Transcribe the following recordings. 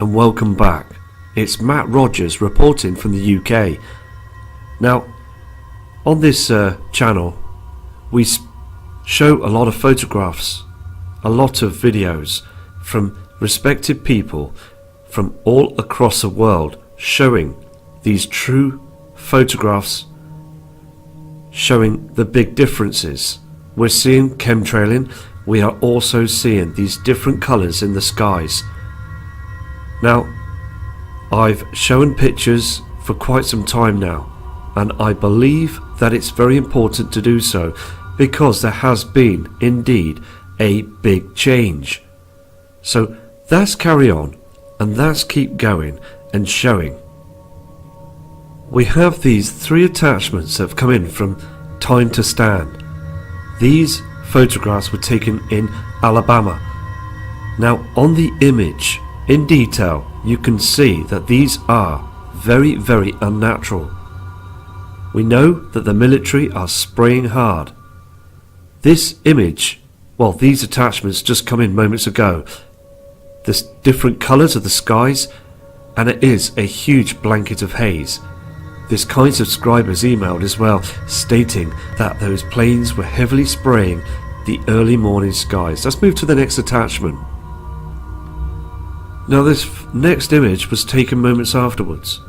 and welcome back. It's Matt Rogers reporting from the UK. Now, on this channel, we show a lot of photographs, a lot of videos from respected people from all across the world showing these true photographs, showing the big differences. We're seeing chemtrailing, we are also seeing these different colours in the skies. Now, I've shown pictures for quite some time now, and I believe that it's very important to do so because there has been indeed a big change. So let's carry on and let's keep going and showing. We have these 3 attachments that have come in from Time to Stand. These photographs were taken in Alabama. Now, on the image in detail, you can see that these are very, very unnatural. We know that the military are spraying hard. This image, well, these attachments just come in moments ago. There's different colours of the skies, and it is a huge blanket of haze. This kind subscribers emailed as well, stating that those planes were heavily spraying the early morning skies. Let's move to the next attachment. Now, this next image was taken moments afterwards.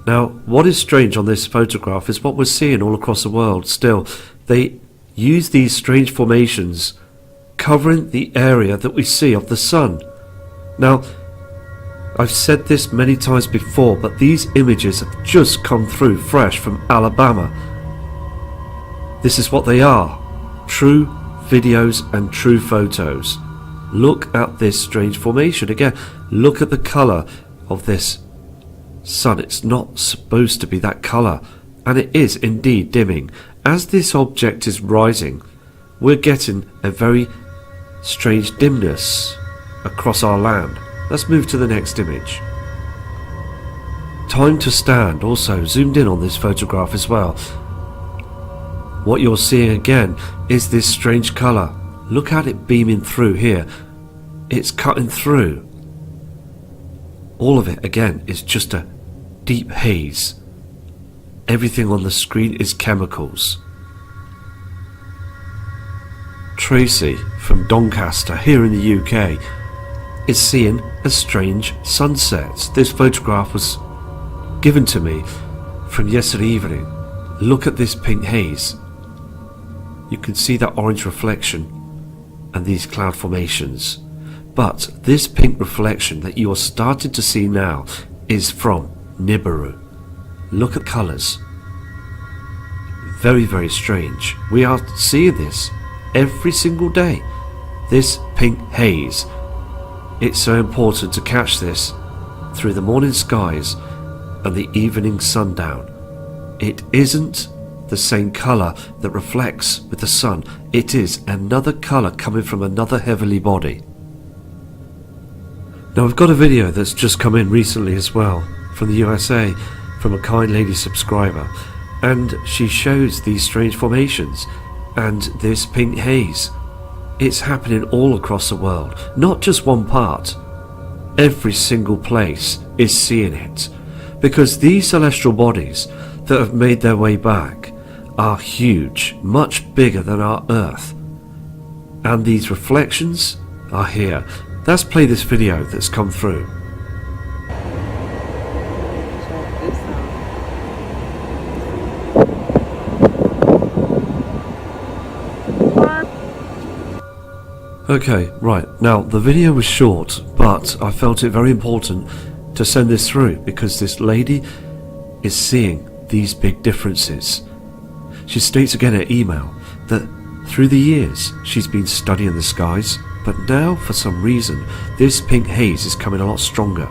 Now, what is strange on this photograph is what we're seeing all across the world still. They use these strange formations covering the area that we see of the sun. Now, I've said this many times before, but these images have just come through fresh from Alabama. This is what they are. True videos and true photos. Look at this strange formation again. Look at the colour of this sun. It's not supposed to be that colour, and it is indeed dimming. As this object is rising, we're getting a very strange dimness across our land. Let's move to the next image. Time to Stand also zoomed in on this photograph as well. What you're seeing again is this strange colour. Look at it beaming through here. It's cutting through. All of it again is just a deep haze. Everything on the screen is chemicals. Tracy from Doncaster here in the UK is seeing a strange sunset. This photograph was given to me from yesterday evening. Look at this pink haze. You can see that orange reflection and these cloud formations. But this pink reflection that you are starting to see now is from Nibiru. Look at colours. Very, very strange. We are seeing this every single day. This pink haze. It's so important to catch this through the morning skies and the evening sundown. It isn't the same colour that reflects with the sun. It is another colour coming from another heavenly body. Now, I've got a video that's just come in recently as well from the USA from a kind lady subscriber, and she shows these strange formations and this pink haze. It's happening all across the world, not just one part. Every single place is seeing it, because these celestial bodies that have made their way back are huge, much bigger than our Earth. And these reflections are here. Let's play this video that's come through. Okay, right, now the video was short, but I felt it very important to send this through because this lady is seeing these big differences. She states again in her email that through the years she's been studying the skies, but now for some reason this pink haze is coming a lot stronger.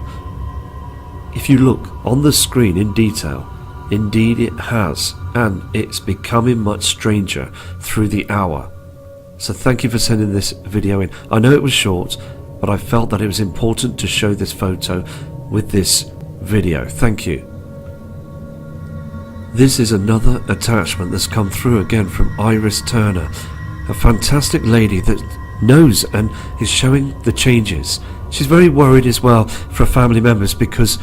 If you look on the screen in detail, indeed it has, and it's becoming much stranger through the hour. So thank you for sending this video in. I know it was short, but I felt that it was important to show this photo with this video. Thank you. This is another attachment that's come through again from Iris Turner, a fantastic lady that knows and is showing the changes She's very worried as well for her family members because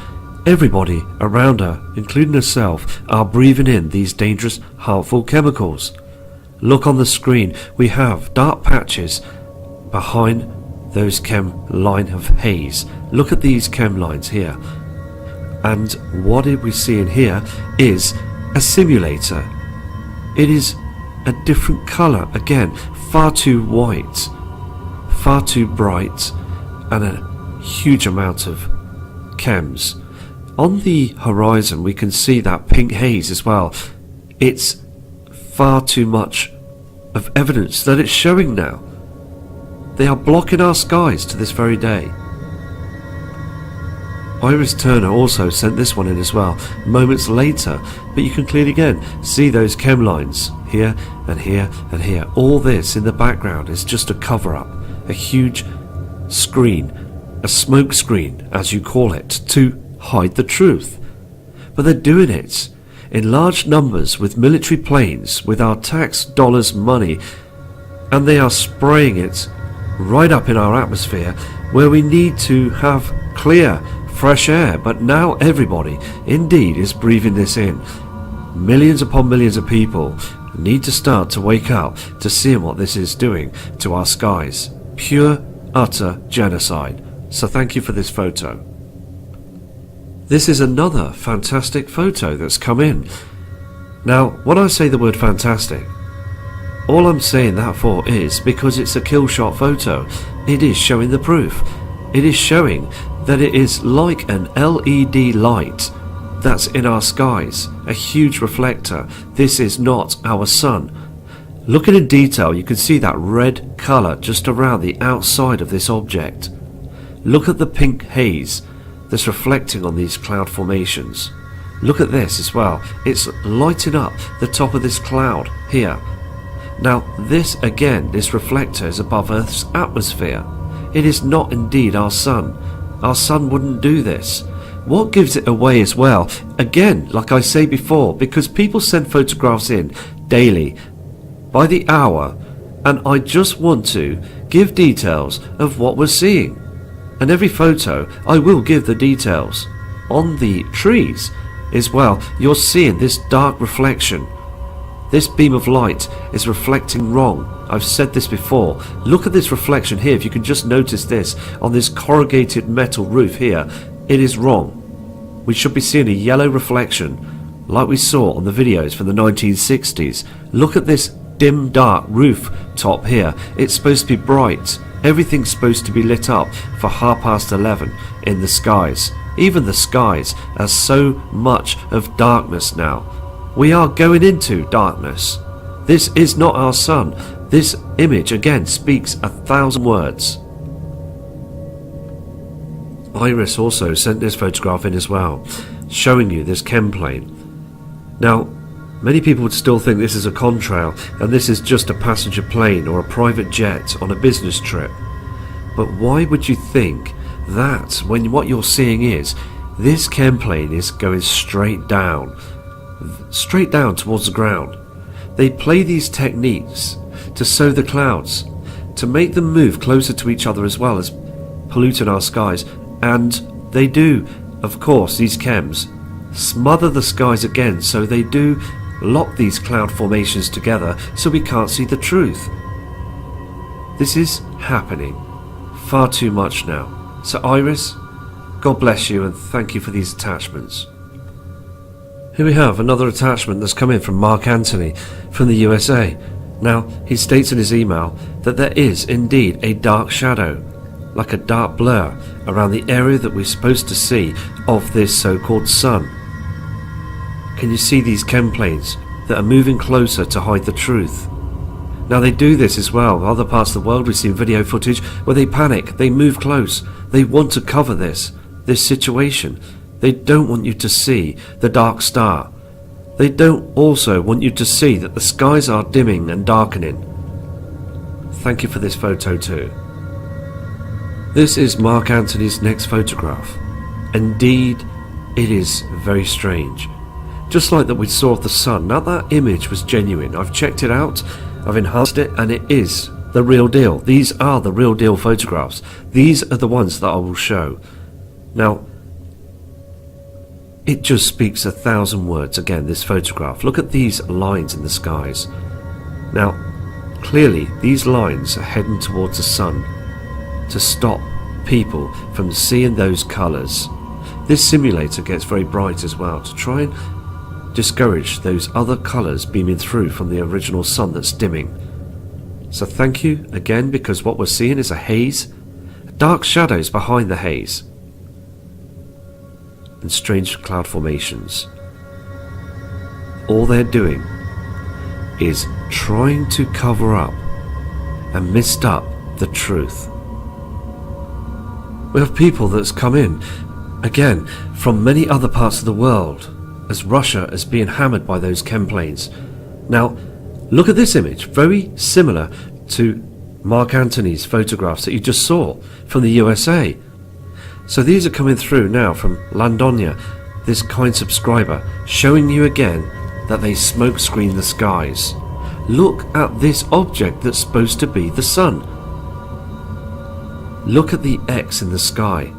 everybody around her, including herself, are breathing in these dangerous, harmful chemicals. Look on the screen, we have dark patches behind those chem line of haze. Look at these chem lines here. And what we see in here is a simulator. It is a different colour, again, far too white, far too bright, and a huge amount of chems. On the horizon we can see that pink haze as well. It's far too much of evidence that it's showing now. They are blocking our skies to this very day. Iris Turner also sent this one in as well, moments later, but you can clearly again see those chem lines here and here and here. All this in the background is just a cover-up, a huge screen, a smoke screen as you call it, to hide the truth. But they're doing it in large numbers with military planes, with our tax dollars money, and they are spraying it right up in our atmosphere where we need to have clear, fresh air. But now everybody indeed is breathing this in. Millions upon millions of people need to start to wake up to see what this is doing to our skies. Pure, utter genocide. So thank you for this photo. This is another fantastic photo that's come in. Now, when I say the word fantastic, all I'm saying that for is because it's a kill shot photo. It is showing the proof. It is showing that it is like an LED light that's in our skies, a huge reflector. This is not our sun. Looking in detail, you can see that red colour just around the outside of this object. Look at the pink haze that's reflecting on these cloud formations. Look at this as well. It's lighting up the top of this cloud here. Now this again, this reflector is above Earth's atmosphere. It is not indeed our sun. Our sun wouldn't do this. What gives it away as well, again, like I say before, because people send photographs in daily, by the hour, and I just want to give details of what we're seeing. And every photo I will give the details. On the trees as well, you're seeing this dark reflection. This beam of light is reflecting wrong. I've said this before. Look at this reflection here. If you can just notice this on this corrugated metal roof here, it is wrong. We should be seeing a yellow reflection like we saw on the videos from the 1960s. Look at this dim dark roof top here. It's supposed to be bright. Everything's supposed to be lit up for 11:30 in the skies. Even the skies are so much of darkness now. We are going into darkness. This is not our sun. This image again speaks 1,000 words. Iris also sent this photograph in as well, showing you this chem plane. Now, many people would still think this is a contrail and this is just a passenger plane or a private jet on a business trip. But why would you think that when what you're seeing is this chem plane is going straight down towards the ground? They play these techniques to sow the clouds, to make them move closer to each other as well as polluting our skies. And they do, of course, these chems smother the skies again, so they do lock these cloud formations together so we can't see the truth. This is happening far too much now. So Iris, God bless you and thank you for these attachments. Here we have another attachment that's come in from Mark Anthony from the USA. Now, he states in his email that there is indeed a dark shadow, like a dark blur, around the area that we're supposed to see of this so-called sun. Can you see these chem planes that are moving closer to hide the truth? Now they do this as well. Other parts of the world we've seen video footage where they panic, they move close, they want to cover this situation. They don't want you to see the dark star. They don't also want you to see that the skies are dimming and darkening. Thank you for this photo too. This is Mark Anthony's next photograph. Indeed, it is very strange. Just like that we saw of the sun. Now that image was genuine. I've checked it out, I've enhanced it, and it is the real deal. These are the real deal photographs. These are the ones that I will show. Now, it just speaks 1,000 words. Again, this photograph. Look at these lines in the skies. Now, clearly these lines are heading towards the sun to stop people from seeing those colours. This simulator gets very bright as well to try and discourage those other colours beaming through from the original sun that's dimming. So thank you again, because what we're seeing is a haze, dark shadows behind the haze, and strange cloud formations. All they're doing is trying to cover up and mist up the truth. We have people that's come in again from many other parts of the world, as Russia is being hammered by those chem planes. Now look at this image, very similar to Mark Antony's photographs that you just saw from the USA. So these are coming through now from Landonia, this kind subscriber, showing you again that they smoke screen the skies. Look at this object that's supposed to be the sun. Look at the X in the sky.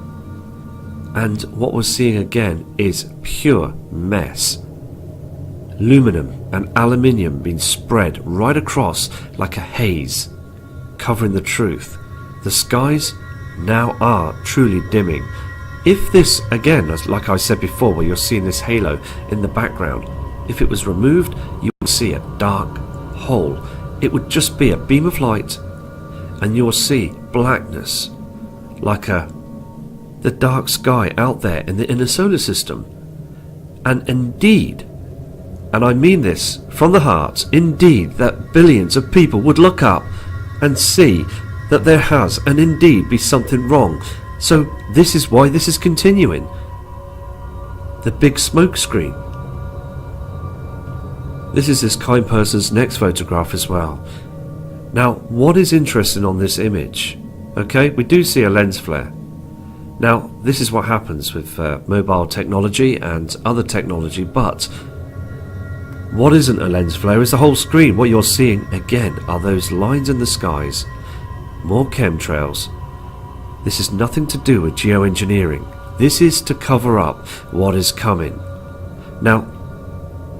And what we're seeing again is pure mess. Aluminum and aluminium being spread right across like a haze, covering the truth. The skies now are truly dimming. If this, again, like I said before, where you're seeing this halo in the background, if it was removed, you would see a dark hole. It would just be a beam of light, and you'll see blackness, like the dark sky out there in the inner solar system. And indeed, and I mean this from the heart, indeed that billions of people would look up and see that there has and indeed be something wrong. So this is why this is continuing. The big smoke screen. This is this kind person's next photograph as well. Now, what is interesting on this image? Okay, we do see a lens flare. Now, this is what happens with mobile technology and other technology, but what isn't a lens flare is the whole screen. What you're seeing again are those lines in the skies, more chemtrails. This is nothing to do with geoengineering. This is to cover up what is coming. Now,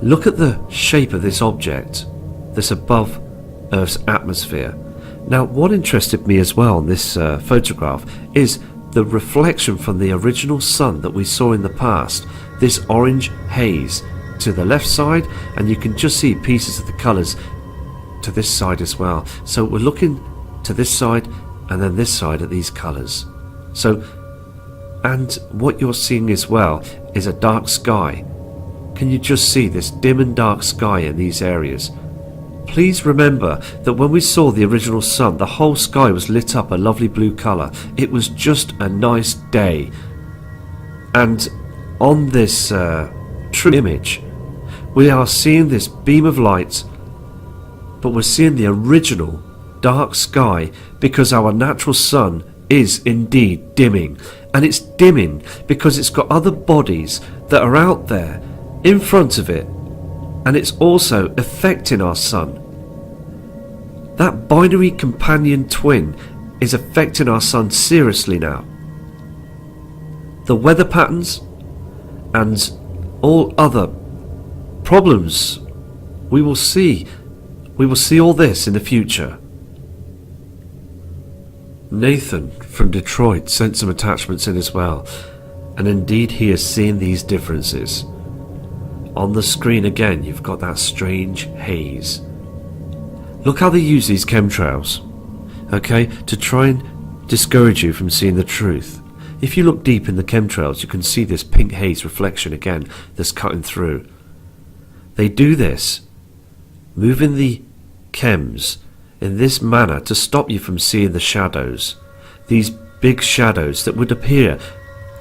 look at the shape of this object, this above Earth's atmosphere. Now, what interested me as well in this photograph is the reflection from the original sun that we saw in the past, this orange haze to the left side, and you can just see pieces of the colours to this side as well. So we're looking to this side and then this side at these colours. So, and what you're seeing as well is a dark sky. Can you just see this dim and dark sky in these areas? Please remember that when we saw the original sun, the whole sky was lit up a lovely blue colour. It was just a nice day. And on this true image, we are seeing this beam of light, but we're seeing the original dark sky because our natural sun is indeed dimming. And it's dimming because it's got other bodies that are out there in front of it, and it's also affecting our sun. That binary companion twin is affecting our sun seriously now. The weather patterns and all other problems, we will see all this in the future. Nathan from Detroit sent some attachments in as well, and indeed he is seeing these differences. On the screen again, you've got that strange haze. Look how they use these chemtrails, okay, to try and discourage you from seeing the truth. If you look deep in the chemtrails, you can see this pink haze reflection again that's cutting through. They do this, moving the chems in this manner to stop you from seeing the shadows. These big shadows that would appear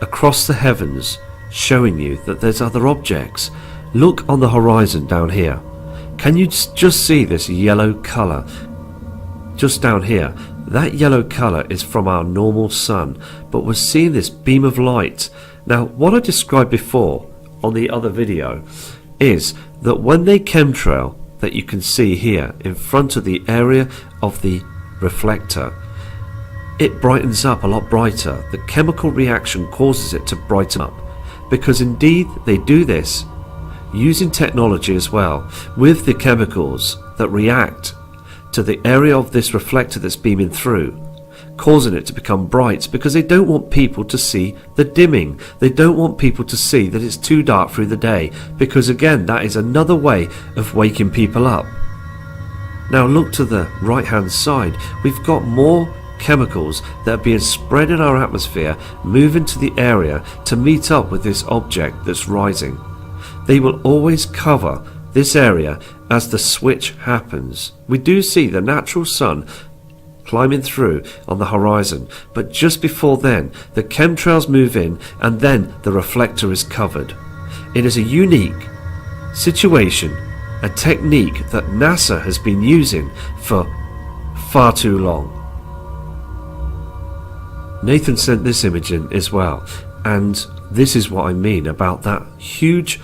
across the heavens, showing you that there's other objects. Look on the horizon down here. Can you just see this yellow colour just down here? That yellow colour is from our normal sun, but we're seeing this beam of light. Now, what I described before on the other video is that when they chemtrail, that you can see here in front of the area of the reflector, it brightens up a lot brighter. The chemical reaction causes it to brighten up, because indeed they do this using technology as well, with the chemicals that react to the area of this reflector that's beaming through, causing it to become bright, because they don't want people to see the dimming. They don't want people to see that it's too dark through the day, because again, that is another way of waking people up. Now look to the right hand side. We've got more chemicals that are being spread in our atmosphere, moving to the area to meet up with this object that's rising. They will always cover this area as the switch happens. We do see the natural sun climbing through on the horizon, but just before then the chemtrails move in and then the reflector is covered. It is a unique situation, a technique that NASA has been using for far too long. Nathan sent this image in as well, and this is what I mean about that huge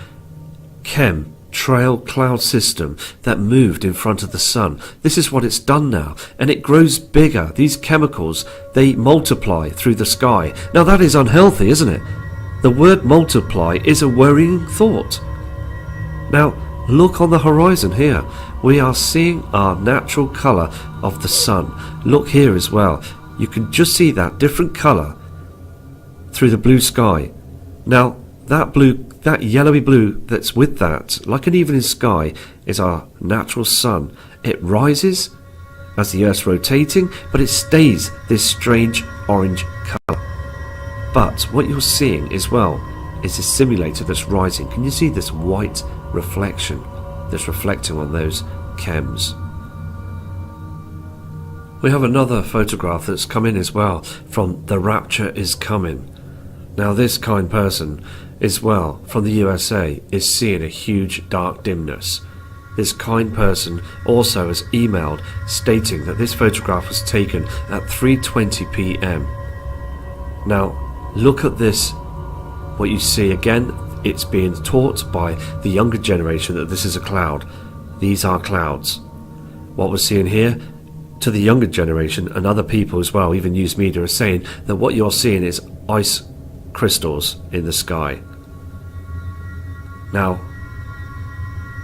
chemtrail cloud system that moved in front of the sun. This is what it's done now, and it grows bigger. These chemicals, they multiply through the sky. Now that is unhealthy, isn't it? The word multiply is a worrying thought. Now look on the horizon here. We are seeing our natural colour of the sun. Look here as well. You can just see that different colour through the blue sky. Now that yellowy blue that's with that, like an evening sky, is our natural sun. It rises as the Earth's rotating, but it stays this strange orange colour. But what you're seeing as well is a simulator that's rising. Can you see this white reflection that's reflecting on those chems? We have another photograph that's come in as well from The Rapture is Coming. Now this kind person as well from the USA is seeing a huge dark dimness. This kind person also has emailed stating that this photograph was taken at 3:20 p.m. Now look at this, what you see again. It's being taught by the younger generation that this is a cloud. These are clouds. What we're seeing here, to the younger generation and other people as well, even news media, are saying that what you're seeing is ice crystals in the sky. Now,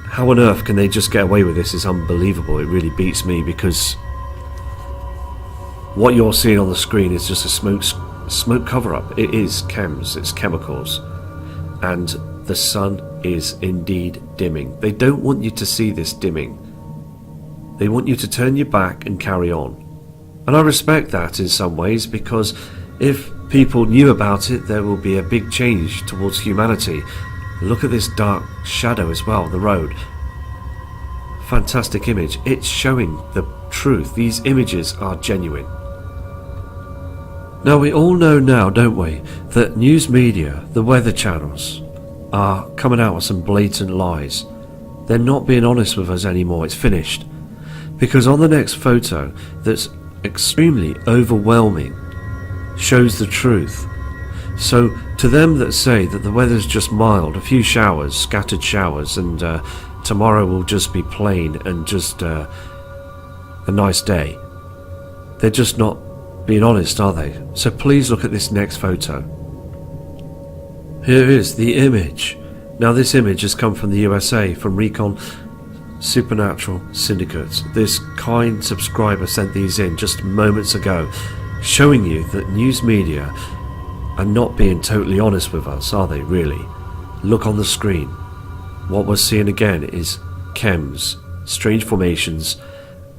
how on earth can they just get away with this is unbelievable. It really beats me, because what you're seeing on the screen is just a smoke cover-up. It is chems, it's chemicals, and the sun is indeed dimming. They don't want you to see this dimming. They want you to turn your back and carry on. And I respect that in some ways, because if people knew about it, there will be a big change towards humanity. Look at this dark shadow as well, the road. Fantastic image. It's showing the truth. These images are genuine. Now we all know now, don't we, that news media, the weather channels, are coming out with some blatant lies. They're not being honest with us anymore. It's finished. Because on the next photo, that's extremely overwhelming, shows the truth. So to them that say that the weather's just mild, a few showers, scattered showers, and tomorrow will just be plain and just a nice day, they're just not being honest, are they? So please look at this next photo. Here is the image. Now this image has come from the USA, from Recon Supernatural Syndicates. This kind subscriber sent these in just moments ago, showing you that news media are not being totally honest with us, are they really? Look on the screen. What we're seeing again is chems, strange formations,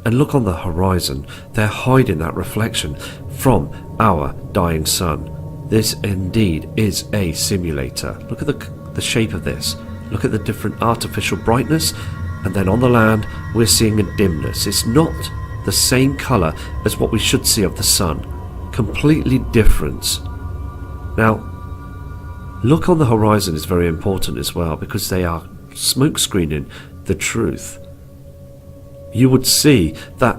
and look on the horizon. They're hiding that reflection from our dying sun. This indeed is a simulator. Look at the shape of this. Look at the different artificial brightness. And then on the land we're seeing a dimness. It's not the same colour as what we should see of the sun. Completely different. Now look on the horizon is very important as well, because they are smoke screening the truth. You would see that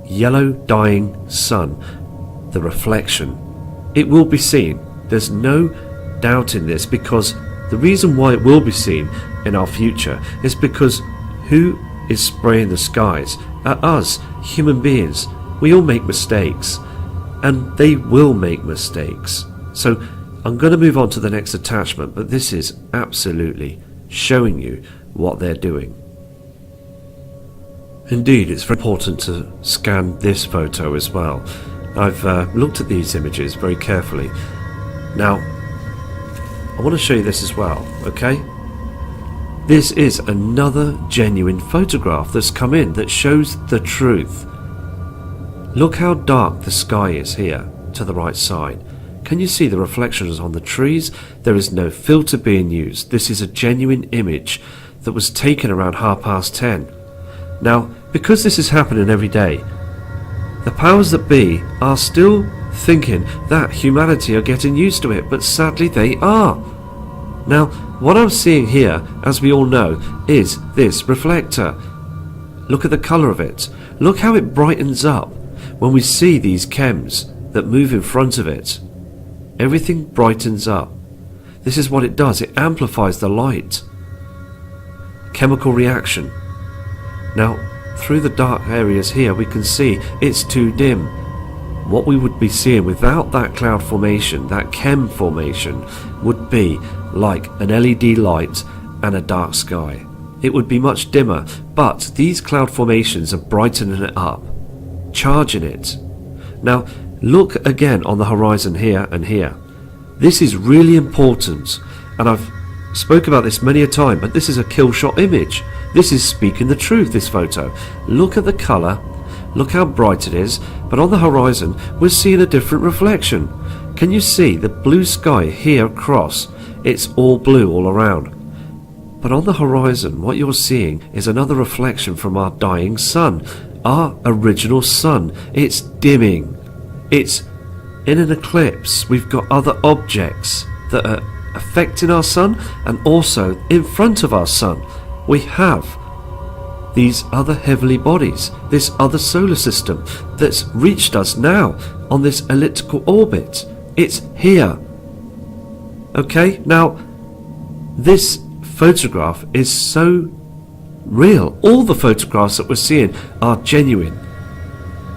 yellow dying sun, the reflection. It will be seen. There's no doubt in this, because the reason why it will be seen in our future is because who is spraying the skies? At us, human beings. We all make mistakes, and they will make mistakes. So I'm going to move on to the next attachment, but this is absolutely showing you what they're doing. Indeed, it's very important to scan this photo as well. I've looked at these images very carefully. Now, I want to show you this as well, okay? This is another genuine photograph that's come in that shows the truth. Look how dark the sky is here to the right side. Can you see the reflections on the trees? There is no filter being used. This is a genuine image that was taken around 10:30. Now, because this is happening every day, the powers that be are still thinking that humanity are getting used to it, but sadly they are. Now, what I'm seeing here, as we all know, is this reflector. Look at the colour of it. Look how it brightens up when we see these chems that move in front of it. Everything brightens up. This is what it does. It amplifies the light. Chemical reaction. Now, through the dark areas here, we can see it's too dim. What we would be seeing without that cloud formation, that chem formation, would be like an LED light and a dark sky. It would be much dimmer, but these cloud formations are brightening it up, charging it. Now, look again on the horizon here and here. This is really important, and I've spoke about this many a time, but this is a kill shot image. This is speaking the truth, this photo. Look at the colour, look how bright it is, but on the horizon we're seeing a different reflection. Can you see the blue sky here across? It's all blue all around. But on the horizon, what you're seeing is another reflection from our dying sun, our original sun. It's dimming. It's in an eclipse. We've got other objects that are affecting our sun, and also in front of our sun we have these other heavenly bodies, this other solar system that's reached us now on this elliptical orbit. It's here. Okay, now this photograph is so real. All the photographs that we're seeing are genuine.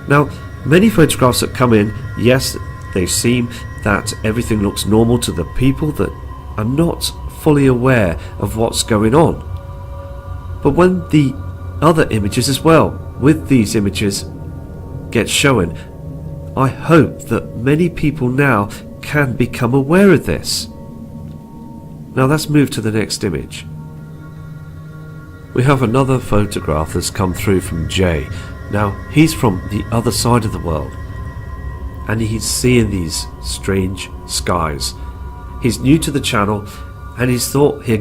Now, many photographs that come in, yes, they seem that everything looks normal to the people that are not fully aware of what's going on. But when the other images as well, with these images, get shown, I hope that many people now can become aware of this. Now let's move to the next image. We have another photograph that's come through from Jay. Now he's from the other side of the world, and he's seeing these strange skies. He's new to the channel, and he's thought he'd